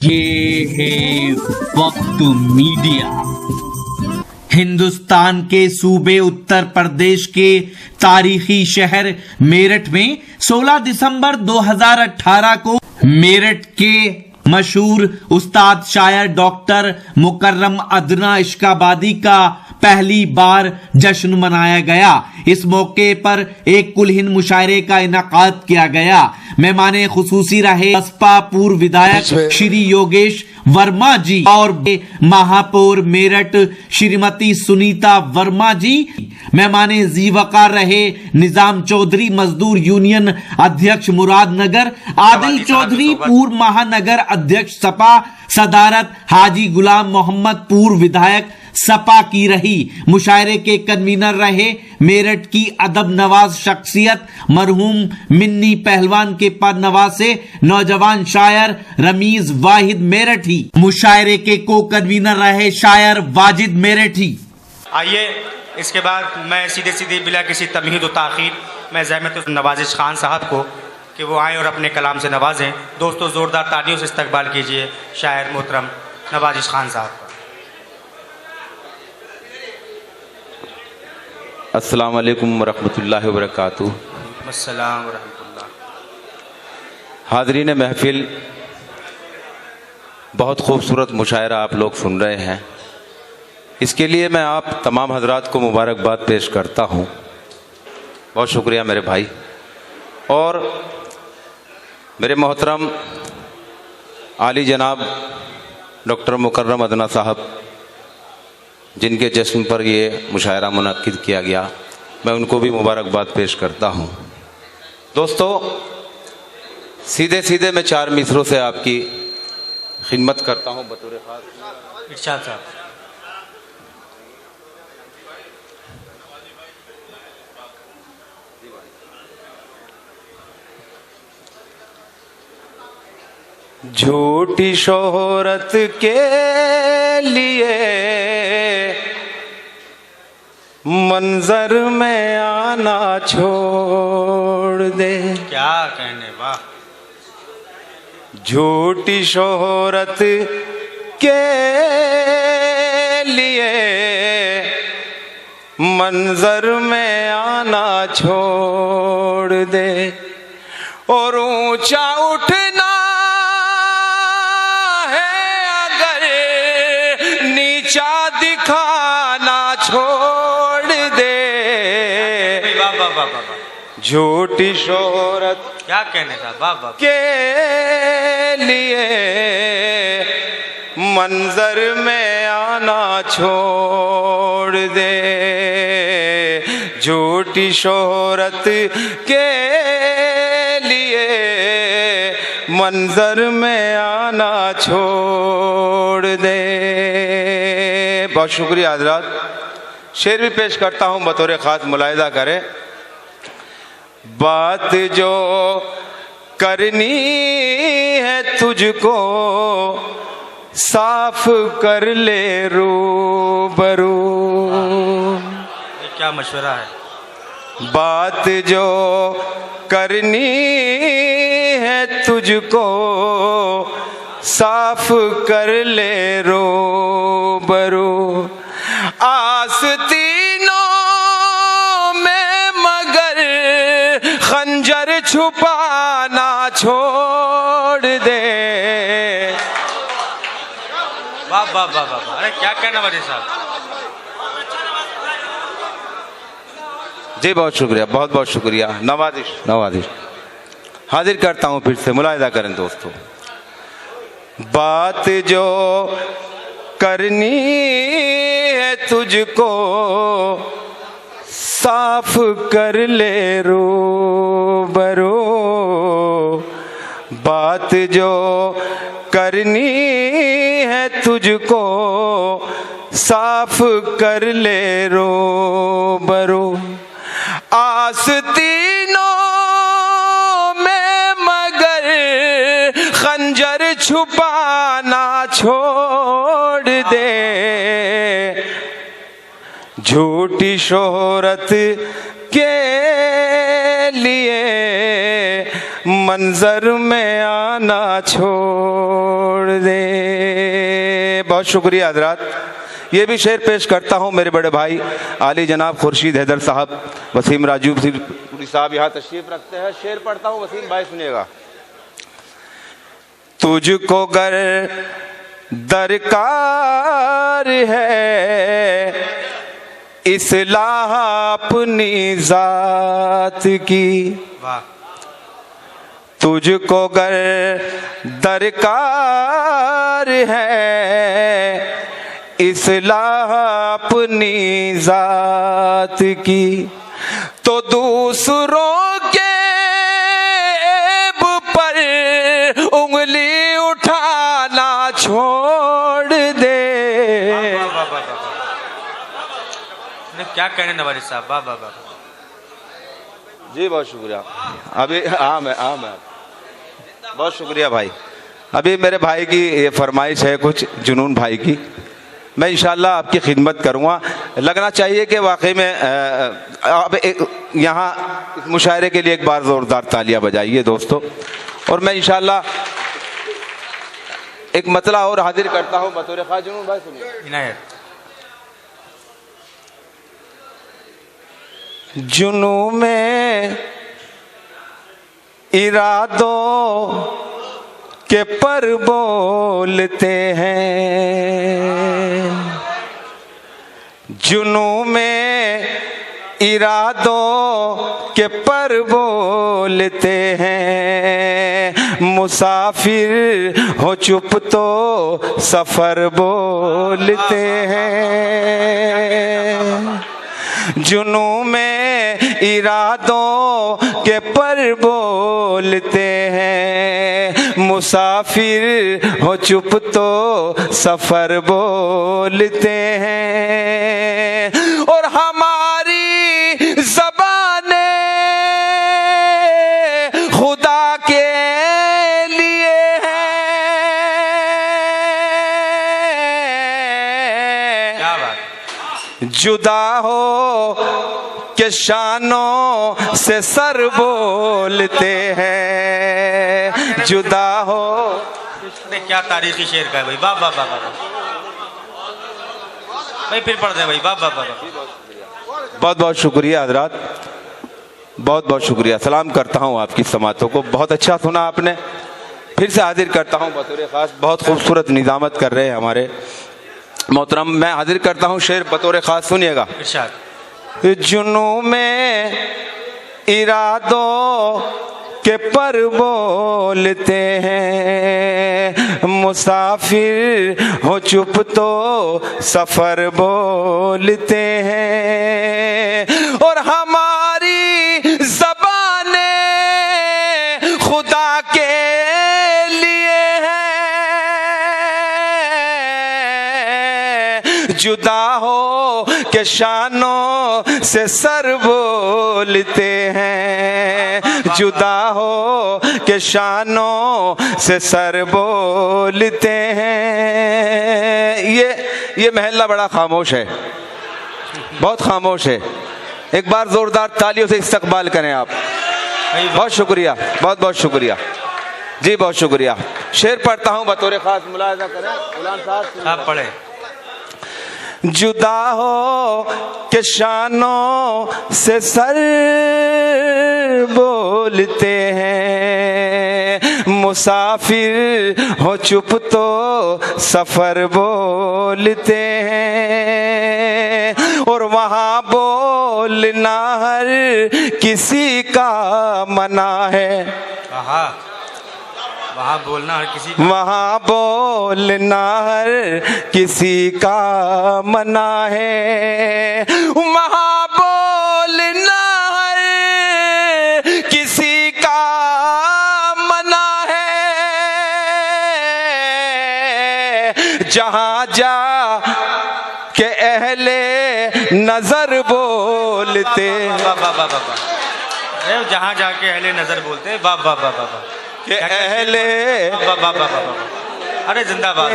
ये है वक्त मीडिया। हिंदुस्तान के सूबे उत्तर प्रदेश के तारीखी शहर मेरठ में 16 दिसंबर 2018 को मेरठ के मशहूर उस्ताद शायर डॉक्टर मुकर्रम अदना इश्काबादी का पहली बार जश्न मनाया गया। इस मौके पर एक कुलहीन मुशायरे का इनाकाद किया गया। मेहमाने खुसूसी रहे बसपा पूर्व विधायक श्री योगेश वर्मा जी और महापौर मेरठ श्रीमती सुनीता वर्मा जी। मेहमाने जीवकार रहे निजाम चौधरी मजदूर यूनियन अध्यक्ष मुरादनगर, आदिल चौधरी पूर्व महानगर अध्यक्ष सपा सदारत, हाजी गुलाम मोहम्मद पूर्व विधायक सपा की रही। मुशायरे के कन्वीनर रहे मेरठ की अदब नवाज शख्सियत मरहूम मिन्नी पहलवान के पद नवासे नौजवान शायर रमीज वाहिद मेरठी। मुशायरे के को कन्वीनर रहे शायर वाजिद मेरठी। आइए इसके बाद मैं सीधे बिला किसी तमहीद व ताख़ीर मैं ज़हमत नवाजिश खान साहब को कि वो आएँ और अपने कलाम से नवाजें। दोस्तों ज़ोरदार तालियों से इस्तकबाल कीजिए शायर मोहतरम नवाजिश खान साहब का। अस्सलाम वालेकुम वरहमतुल्लाहि वबरकातुहू। अस्सलाम वरहमतुल्लाह। हाज़रीन महफिल, बहुत खूबसूरत मुशायरा आप लोग सुन रहे हैं। इसके लिए मैं आप तमाम हजरात को मुबारकबाद पेश करता हूँ। बहुत शुक्रिया मेरे भाई। और मेरे मोहतरम आली जनाब डॉक्टर मुकर्रम अदना साहब जिनके जश्न पर ये मुशायरा मुनक्किद किया गया, मैं उनको भी मुबारकबाद पेश करता हूँ। दोस्तों सीधे सीधे मैं 4 मिसरों से आपकी खिदमत करता हूँ बतौर खास। इरशाद साहब। झूठी शोहरत के लिए मंजर में आना छोड़ दे। क्या कहने, वाह। झूठी शोहरत के लिए मंजर में आना छोड़ दे और ऊंचा उठना नीचा दिखाना छोड़ दे। झूठी शोहरत क्या कहने का, वाह के लिए मंजर में आना छोड़ दे। झूठी शोहरत के लिए मंजर में आना छोड़ दे। बहुत शुक्रिया हजरात। शेर भी पेश करता हूँ बतौर खास, मुलाहिजा करें। बात जो करनी है तुझको साफ कर ले रूबरू। क्या मशवरा है। बात जो करनी है तुझको साफ कर ले रूबरू। आस्तीनों में मगर खंजर छुपाना छोड़ दे। वाह वाह वाह वाह। अरे क्या कहना वजीर साहब। जी बहुत शुक्रिया, बहुत बहुत शुक्रिया। नवाजिश हाजिर करता हूँ फिर से, मुलाहिजा करें दोस्तों। बात जो करनी है तुझको साफ कर ले रूबरू। बात जो करनी है तुझको साफ कर ले रूबरू। आस्तीनों में मगर खंजर छुपाना छोड़ दे। झूठी शोहरत के लिए मंजर में आना छोड़ दे। बहुत शुक्रिया हजरात। ये भी शेर पेश करता हूँ मेरे बड़े भाई आली जनाब खुर्शीद हैदर साहब, वसीम राजू साहब यहाँ तशरीफ रखते हैं। शेर पढ़ता हूँ, वसीम भाई सुनिएगा। तुझको गर दरकार है इस्लाह अपनी जात की, वाह। तुझको गर दरकार है इस्लाह अपनी जात की, तो दूसरों के ऐब पर उंगली उठाना छोड़ दे। वाह, वाह, वाह, वाह। क्या कहने नवाज़ साहब, वाह वाह वाह। जी बहुत शुक्रिया। अभी हाँ मैं बहुत शुक्रिया भाई। अभी मेरे भाई की ये फरमाइश है कुछ, जुनून भाई की, मैं इंशाल्लाह आपकी खिदमत करूँगा। लगना चाहिए कि वाकई में अब यहाँ इस मुशायरे के लिए एक बार ज़ोरदार तालियां बजाइए दोस्तों। और मैं इंशाल्लाह एक मतला और हाजिर करता हूँ बतौर खास। जुनून भाई सुनिए। इनायत। जुनू में इरादों के पर बोलते हैं, जुनू में इरादों के पर बोलते हैं, मुसाफिर हो चुप तो सफर बोलते हैं। जुनू में इरादों के पर बोलते हैं, मुसाफिर हो चुप तो सफर बोलते हैं। और हमारी ज़बाने खुदा के लिए हैं, क्या बात। जुदा हो के शानों से सर बोलते हैं, जुदा हो। क्या तारीखी शेर का है भाई, वाह वाह वाह वाह भाई। फिर पढ़ दे भाई, वाह वाह वाह। बहुत बहुत शुक्रिया हजरात, बहुत बहुत शुक्रिया। सलाम करता हूँ आपकी समातों को, बहुत अच्छा सुना आपने। फिर से हाजिर करता हूँ बतौर खास, बहुत खूबसूरत निजामत कर रहे हैं हमारे मोहतरम। मैं हाजिर करता हूँ शेर बतौर खास, सुनिएगा। इरशाद। जुनू में इरादों के पर बोलते हैं, मुसाफिर हो चुप तो सफर बोलते हैं। और हमारी ज़बाने खुदा के लिए हैं, जुदा हो के शानों से सर बोलते हैं, जुदा हो के शानों से सर बोलते हैं। ये महल्ला बड़ा खामोश है, बहुत खामोश है। एक बार जोरदार तालियों से इस्तकबाल करें आप। बहुत शुक्रिया, बहुत बहुत शुक्रिया जी, बहुत शुक्रिया। शेर पढ़ता हूँ बतौर खास, मुलाहिजा करें गुलाम साहब। आप पढ़े। जुदा हो के शानों से सर बोलते हैं, मुसाफिर हो चुप तो सफर बोलते हैं। और वहाँ बोलना हर किसी का मना है, वहाँ बोलना हर किसी, वहाँ बोलना हर किसी का मना है, वहाँ बोलना हर किसी का मना है। जहाँ जा के अहले नजर बोलते, जहाँ जाके अहले नजर बोलते, वाह वाह वाह वाह। के अहले, अरे जिंदाबाद।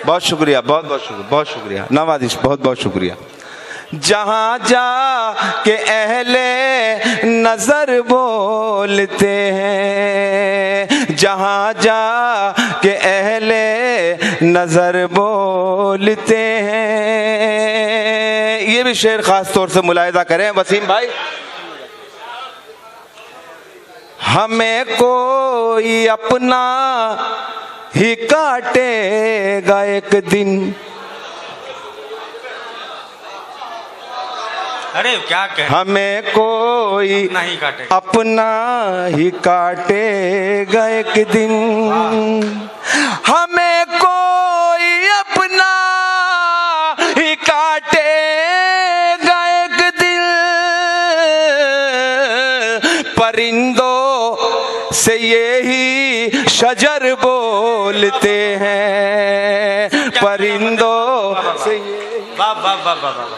बहुत शुक्रिया, बहुत बहुत शुक्रिया, बहुत शुक्रिया नवाजिश, बहुत बहुत शुक्रिया। जहां जा के अहले नजर बोलते हैं, जहां जा के अहले नजर बोलते हैं। ये भी शेर खास तौर से मुलाहिजा करें वसीम भाई। हमें कोई अपना ही काटेगा एक दिन, अरे क्या कह, हमें कोई नहीं काटे, अपना ही काटेगा एक दिन, हमें कोई अपना ही काटेगा एक दिन। परिंदों से यही शजर बोलते हैं, परिंदों से वाह वाह वाह वाह वाह,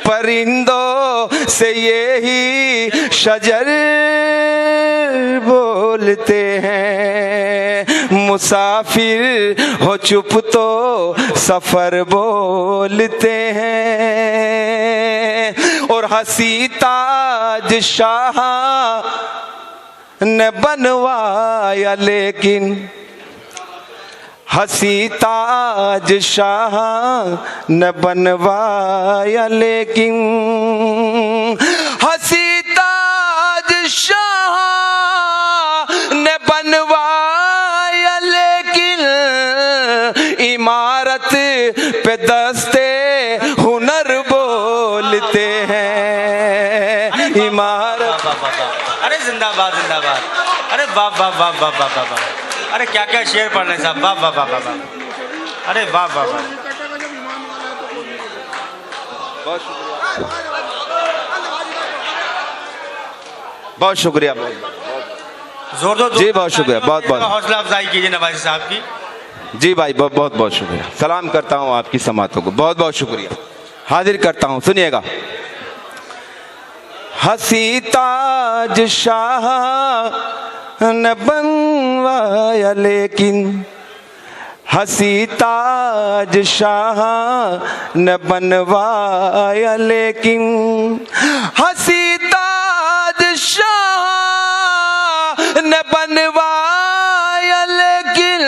परिंदों से यही शजर बोलते हैं। मुसाफिर हो चुप तो सफर बोलते हैं। और हंसी ताज शाह ने बनवाया लेकिन, हंसी ताज शाह न बनवाया लेकिन, हंसी ताज शाह न बनवाया लेकिन, इमारत पे दस्ते हुनर बोलते हैं, इमारत। अरे जिंदाबाद जिंदाबाद, अरे वाह वाह वाह वाह वाह वाह वाह, अरे क्या क्या शेर पढ़ रहे हैं साहब, वाह वाह वाह वाह वाह, अरे वाह वाह वाह, बहुत शुक्रिया, जोर दो जी, बहुत शुक्रिया, बहुत बहुत हौसला अफजाई कीजिए नवाजी साहब की। जी भाई, बहुत बहुत बहुत शुक्रिया। सलाम करता हूँ आपकी समातों को, बहुत बहुत शुक्रिया। हाजिर करता हूँ, सुनिएगा। हंसी ताज शाह न बनवाया लेकिन, हंसी ताज शाह न बनवाया लेकिन, हंसी ताज शाह न बनवाया लेकिन,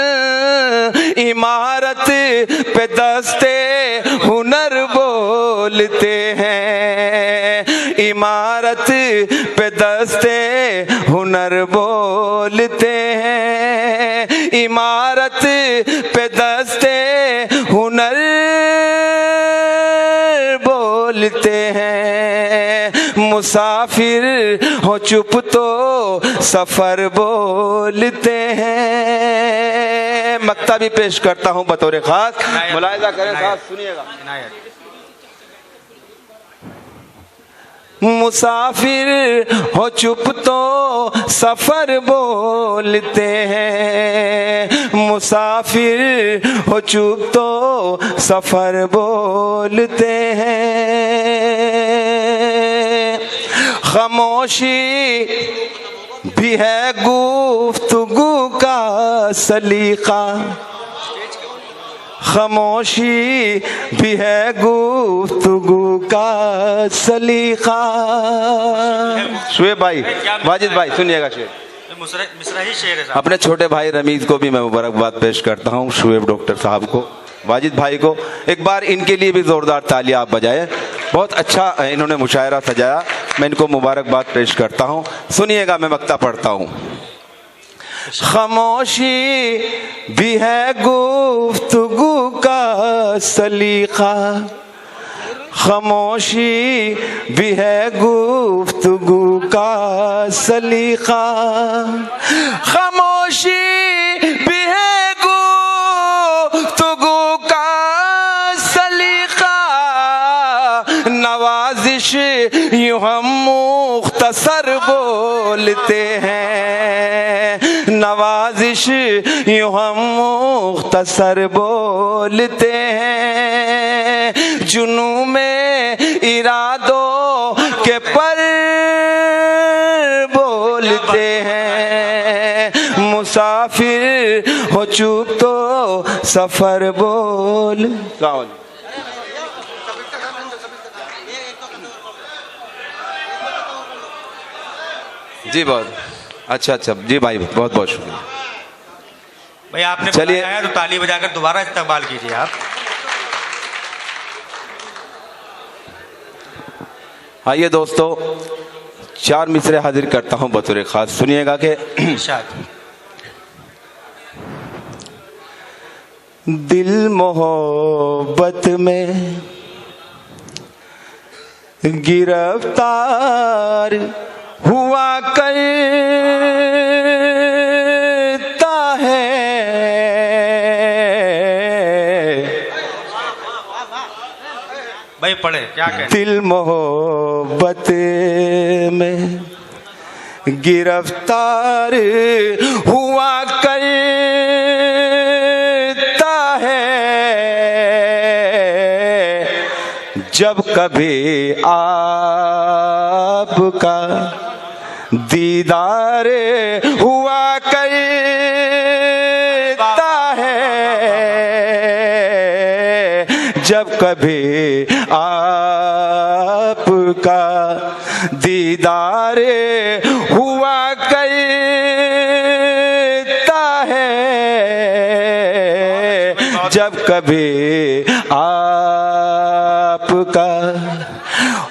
इमारत पे दस्ते हुनर बोलते हैं, इमारत पे दस्ते हुनर बोलते हैं, इमारत पे दस्ते हुनर बोलते हैं। मुसाफिर हो चुप तो सफर बोलते हैं। मक्ता भी पेश करता हूँ बतौर खास, मुलाहिजा करें साहब, सुनिएगा। मुसाफिर हो चुप तो सफर बोलते हैं, मुसाफिर हो चुप तो सफर बोलते हैं। खामोशी भी है गुफ्तगू का सलीका, खामोशी भी है गुफ्तगू का सलीका। शुएब भाई, वाजिद भाई, सुनिएगा शेर, मिसरा ही शेर है साहब। अपने छोटे भाई रमीज को भी मैं मुबारकबाद पेश करता हूँ, शुएब डॉक्टर साहब को, वाजिद भाई को। एक बार इनके लिए भी जोरदार तालियां आप बजाएं, बहुत अच्छा इन्होंने मुशायरा सजाया, मैं इनको मुबारकबाद पेश करता हूँ। सुनिएगा, मैं मक्ता पढ़ता हूँ। खामोशी भी है गुफ्तगू का सलीका, खामोशी भी है गुफ्तगू का सलीका, खामोशी भी है गुफ्तगू का सलीका। नवाजिश यूं हम मुख्तसर बोलते हैं, नवाजिश यूं हम मुख्तसर बोलते हैं। जुनू में इरादों के पर बोलते हैं। मुसाफिर हो चुप तो सफर बोल। जी बहुत अच्छा अच्छा जी भाई, बहुत बहुत शुक्रिया। भाई आपने चलिए। बुलाया है तो ताली बजाकर दोबारा इस्तकबाल कीजिए आप। आइए दोस्तों, 4 मिसरे हाजिर करता हूं बतौर खास, सुनिएगा कि इरशाद। दिल मोहब्बत में गिरफ्तार हुआ करता है, भाई पढ़े क्या कहें। दिल मोहब्बत में गिरफ्तार हुआ करता है, जब कभी आपका दीदार हुआ करता है, जब कभी आपका दीदार हुआ करता है, जब कभी आपका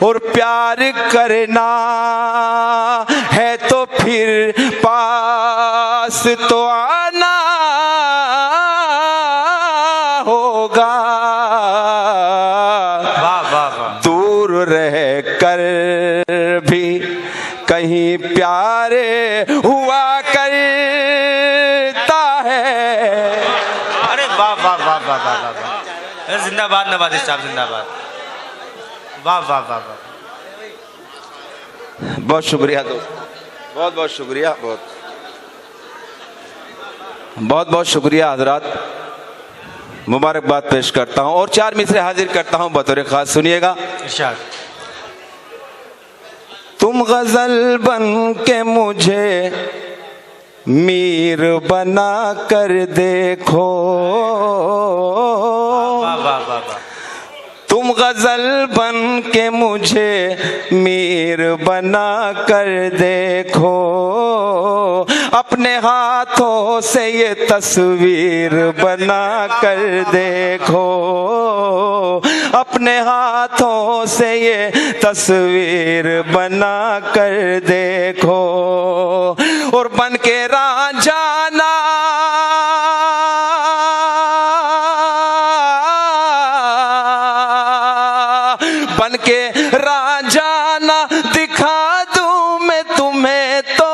और प्यार करना है तो फिर पास तो आना होगा, वाह वाह वाह। दूर रह कर भी कहीं प्यार हुआ करता है। अरे वाह वाह वाह वाह वाह वाह वाह। अरे जिंदाबाद नवाजिश साहब, जिंदाबाद। वाह वाह वाह वाह। बहुत शुक्रिया दोस्त, बहुत बहुत शुक्रिया, बहुत बहुत शुक्रिया हजरात, मुबारकबाद पेश करता हूं और 4 मिसरे हाजिर करता हूं बतौर खास, सुनिएगा। इरशाद। तुम गजल बन के मुझे मीर बना कर देखो, वाह वाह वाह वाह। तुम गजल बन के मुझे मीर बना कर देखो, अपने हाथों से ये तस्वीर बना कर देखो, अपने हाथों से ये तस्वीर बना कर देखो, और बन के रांझाना बन के रांझाना दिखा दूं मैं तुम्हें तो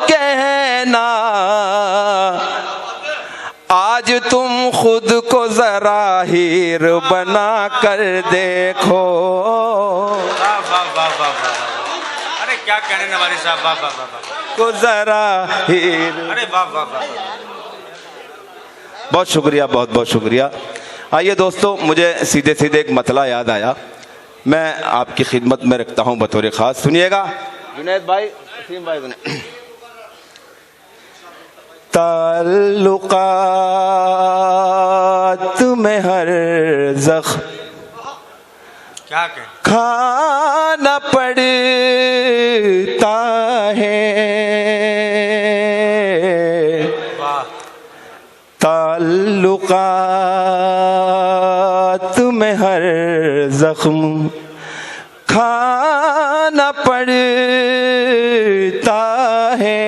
कहना, आज तुम खुद को जरा हीर बना कर देखो। वाह वाह वाह वाह वाह। अरे क्या कहने नवाजिश साहब, वाह वाह वाह वाह। को जरा हीर। अरे वाह वाह वाह। बहुत शुक्रिया, बहुत बहुत शुक्रिया। आइए दोस्तों, मुझे सीधे सीधे एक मतला याद आया, मैं आपकी खिदमत में रखता हूं बतौर खास, सुनिएगा। जुनैद भाई, वसीम भाई, ताल्लुकात में हर ज़ख्म क्या कहें। खाना पड़ता है, वाह। ताल्लुकात में हर जख्म खाना पड़ता है,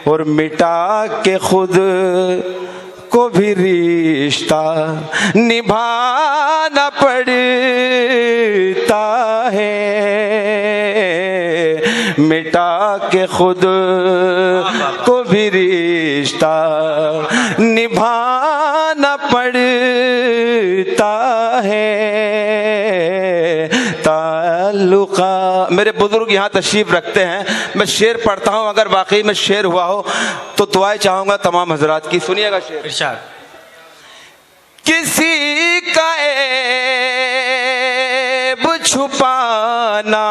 और मिटा के खुद को भी रिश्ता निभाना पड़ता है, मिटा के खुद को भी रिश्ता निभाना पड़ता है। ताल्लुका, मेरे बुजुर्ग यहाँ तशरीफ रखते हैं, मैं शेर पढ़ता हूँ, अगर वाकई में शेर हुआ हो तो दुआएं चाहूंगा तमाम हजरात की, सुनिएगा शेर। इरशाद। किसी का ऐब छुपाना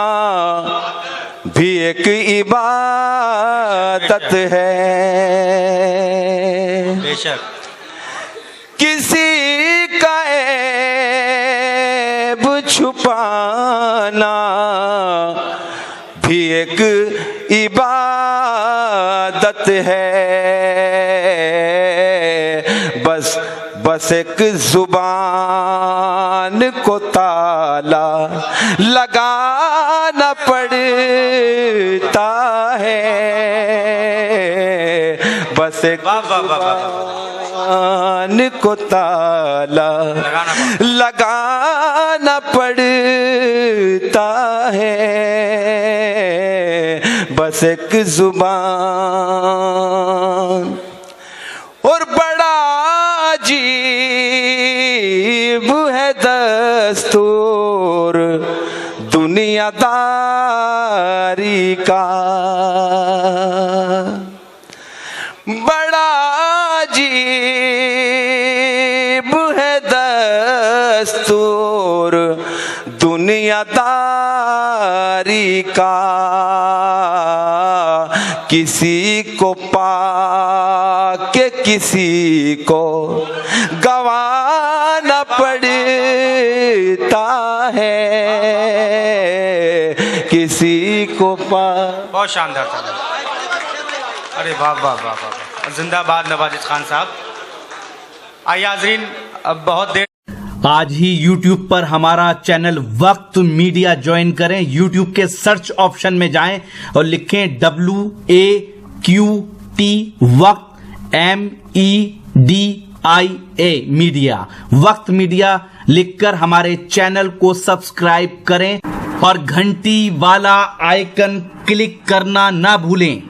भी एक इबादत है, बेशक। किसी का ऐब छुपाना एक इबादत है, बस एक जुबान को ताला लगाना पड़ता है, बस एक जुबान को ताला लगाना पड़ता है, बस एक जुबान। और बड़ा अजीब है दस्तूर दुनियादारी का, बड़ा अजीब है दस्तूर दुनियादारी का, किसी को पाके किसी को गवाना पड़ता है, किसी को बहुत शानदार था। अरे वाह वाह वाह वाह, जिंदाबाद नवाजिश खान साहब। आइए हाज़रीन, अब बहुत देर आज ही YouTube पर हमारा चैनल वक्त मीडिया ज्वाइन करें। YouTube के सर्च ऑप्शन में जाएं और लिखें WAQT वक्त MEDIA मीडिया, वक्त मीडिया लिखकर हमारे चैनल को सब्सक्राइब करें और घंटी वाला आइकन क्लिक करना ना भूलें,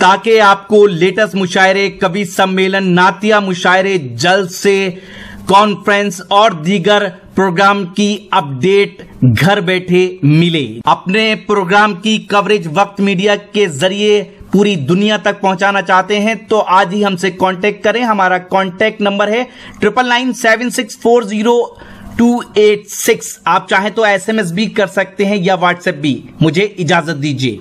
ताकि आपको लेटेस्ट मुशायरे, कवि सम्मेलन, नातिया मुशायरे, जलसे, कॉन्फ्रेंस और दीगर प्रोग्राम की अपडेट घर बैठे मिले। अपने प्रोग्राम की कवरेज वक्त मीडिया के जरिए पूरी दुनिया तक पहुंचाना चाहते हैं तो आज ही हमसे कांटेक्ट करें। हमारा कांटेक्ट नंबर है 9997640286। आप चाहें तो SMS भी कर सकते हैं या WhatsApp भी। मुझे इजाजत दीजिए।